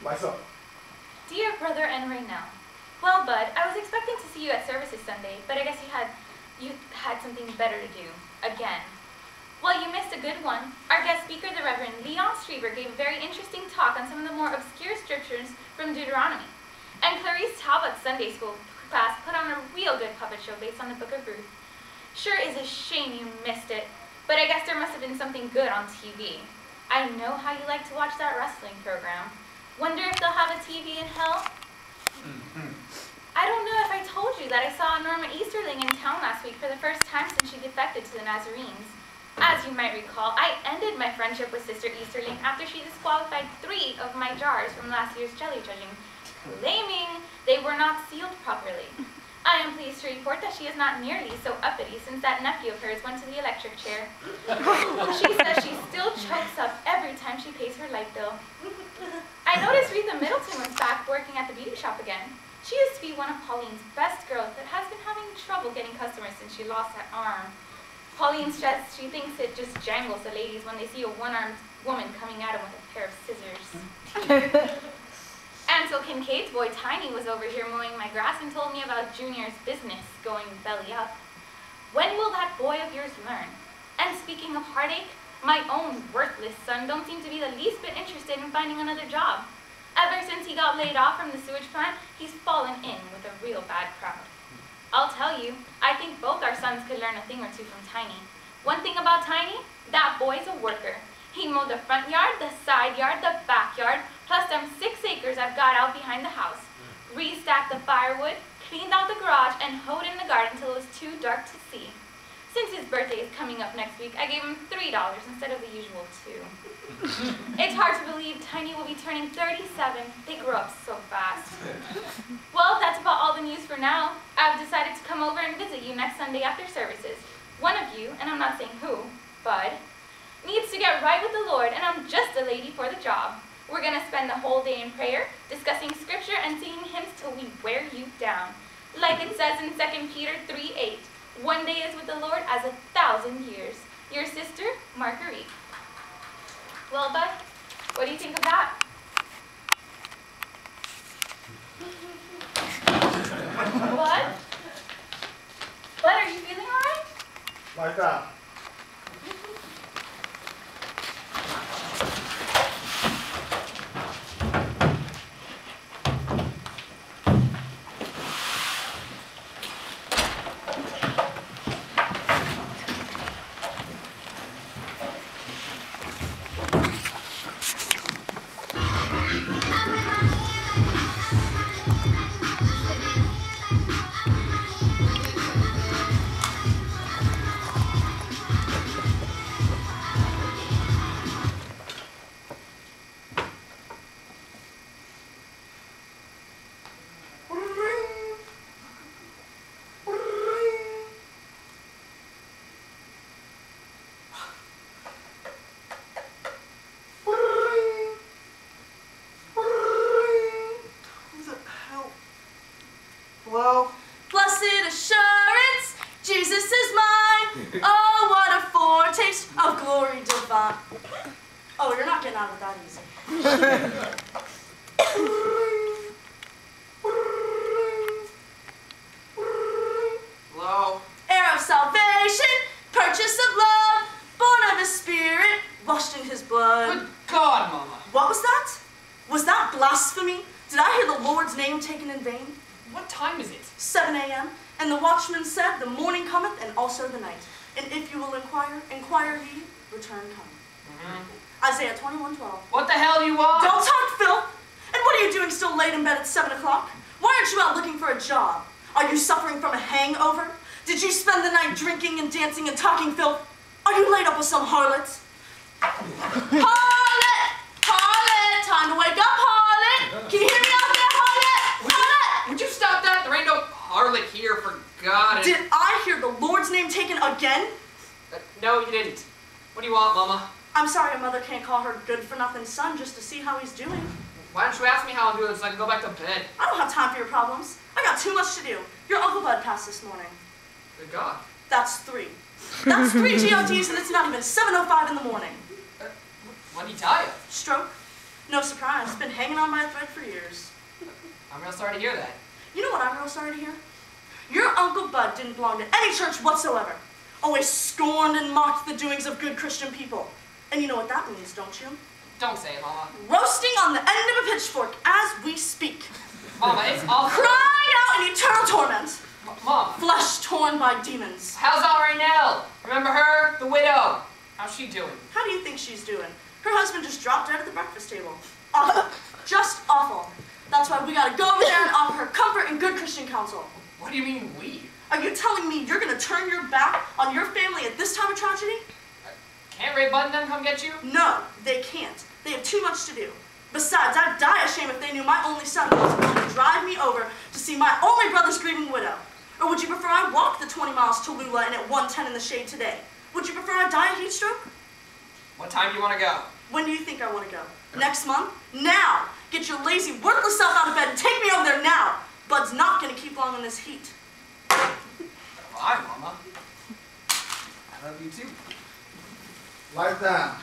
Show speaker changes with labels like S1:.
S1: Why so?
S2: Dear Brother and Raynell, well, Bud, I was expecting to see you at services Sunday, but I guess you had something better to do. Again. Well, you missed a good one. Our guest speaker, the Reverend Leon Strieber, gave a very interesting talk on some of the more obscure scriptures from Deuteronomy. And Clarice Talbot's Sunday school class put on a real good puppet show based on the Book of Ruth. Sure is a shame you missed it, but I guess there must have been something good on TV. I know how you like to watch that wrestling program. Wonder if they'll have a TV in hell? I don't know if I told you that I saw Norma Easterling in town last week for the first time since she defected to the Nazarenes. As you might recall, I ended my friendship with Sister Easterling after she disqualified 3 of my jars from last year's jelly judging, claiming they were not sealed properly. I am pleased to report that she is not nearly so uppity since that nephew of hers went to the electric chair. She says she still chokes up every time she pays her light bill. I noticed Retha Middleton was back working at the beauty shop again. She used to be one of Pauline's best girls but has been having trouble getting customers since she lost that arm. Pauline says she thinks it just jangles the ladies when they see a one-armed woman coming at them with a pair of scissors. Ansel Kincaid's boy Tiny was over here mowing my grass and told me about Junior's business going belly up. When will that boy of yours learn? And speaking of heartache, my own worthless son don't seem to be the least bit interested in finding another job. Ever since he got laid off from the sewage plant, he's fallen in with a real bad crowd. I'll tell you, I think both our sons could learn a thing or two from Tiny. One thing about Tiny, that boy's a worker. He mowed the front yard, the side yard, the backyard, plus them 6 acres I've got out behind the house. Restacked the firewood, cleaned out the garage, and hoed in the garden till it was too dark to see. Since his birthday is coming up next week, I gave him $3 instead of the usual $2. It's hard to believe Tiny will be turning 37. They grow up so fast. Well, that's about all the news for now. I've decided to come over and visit you next Sunday after services. One of you, and I'm not saying who, Bud, needs to get right with the Lord, and I'm just a lady for the job. We're going to spend the whole day in prayer, discussing scripture, and singing hymns till we wear you down. Like it says in 2 Peter 3:8, one day is with the Lord as 1,000 years. Your sister, Marguerite. Well, Bud, what do you think of that? Bud? Bud, are you feeling all right?
S1: Like that.
S3: Isaiah 21:12.
S4: What the hell do you want?
S3: Don't talk, Phil! And what are you doing still late in bed at 7 o'clock? Why aren't you out looking for a job? Are you suffering from a hangover? Did you spend the night drinking and dancing and talking, Phil? Are you laid up with some harlots? Harlot! Harlot! Time to wake up, harlot! Can you hear me out there, harlot? Harlot!
S4: Would you stop that? There ain't no harlot here, for God.
S3: Did I hear the Lord's name taken again?
S4: No, you didn't. What do you want, Mama?
S3: I'm sorry a mother can't call her good-for-nothing son just to see how he's doing.
S4: Why don't you ask me how I'm doing so I can go back to bed?
S3: I don't have time for your problems. I got too much to do. Your Uncle Bud passed this morning.
S4: Good God.
S3: That's 3. That's 3 GOTs and it's not even 7:05 in the morning.
S4: What did he die of?
S3: Stroke. No surprise. Been hanging on by a thread for years.
S4: I'm real sorry to hear that.
S3: You know what I'm real sorry to hear? Your Uncle Bud didn't belong to any church whatsoever. Always scorned and mocked the doings of good Christian people. And you know what that means, don't you?
S4: Don't say it, Mama.
S3: Roasting on the end of a pitchfork as we speak.
S4: Mama, it's awful.
S3: Crying out in eternal torment.
S4: Mom.
S3: Flesh torn by demons.
S4: How's Aunt Raynell? Remember her? The widow. How's she doing?
S3: How do you think she's doing? Her husband just dropped out at the breakfast table. Awful. Just awful. That's why we gotta go over there and offer her comfort and good Christian counsel.
S4: What do you mean, we?
S3: Are you telling me you're gonna turn your back on your family at this time of tragedy?
S4: Can't Ray Bud and them come get you?
S3: No, they can't. They have too much to do. Besides, I'd die of shame if they knew my only son was going to drive me over to see my only brother's grieving widow. Or would you prefer I walk the 20 miles to Lula and at 1:10 in the shade today? Would you prefer I die of heat stroke?
S4: What time do you want to go?
S3: When do you think I want to go? Next month? Now! Get your lazy, worthless self out of bed and take me over there now! Bud's not going to keep long in this heat.
S4: Bye, Mama. I love you too.
S1: Like that.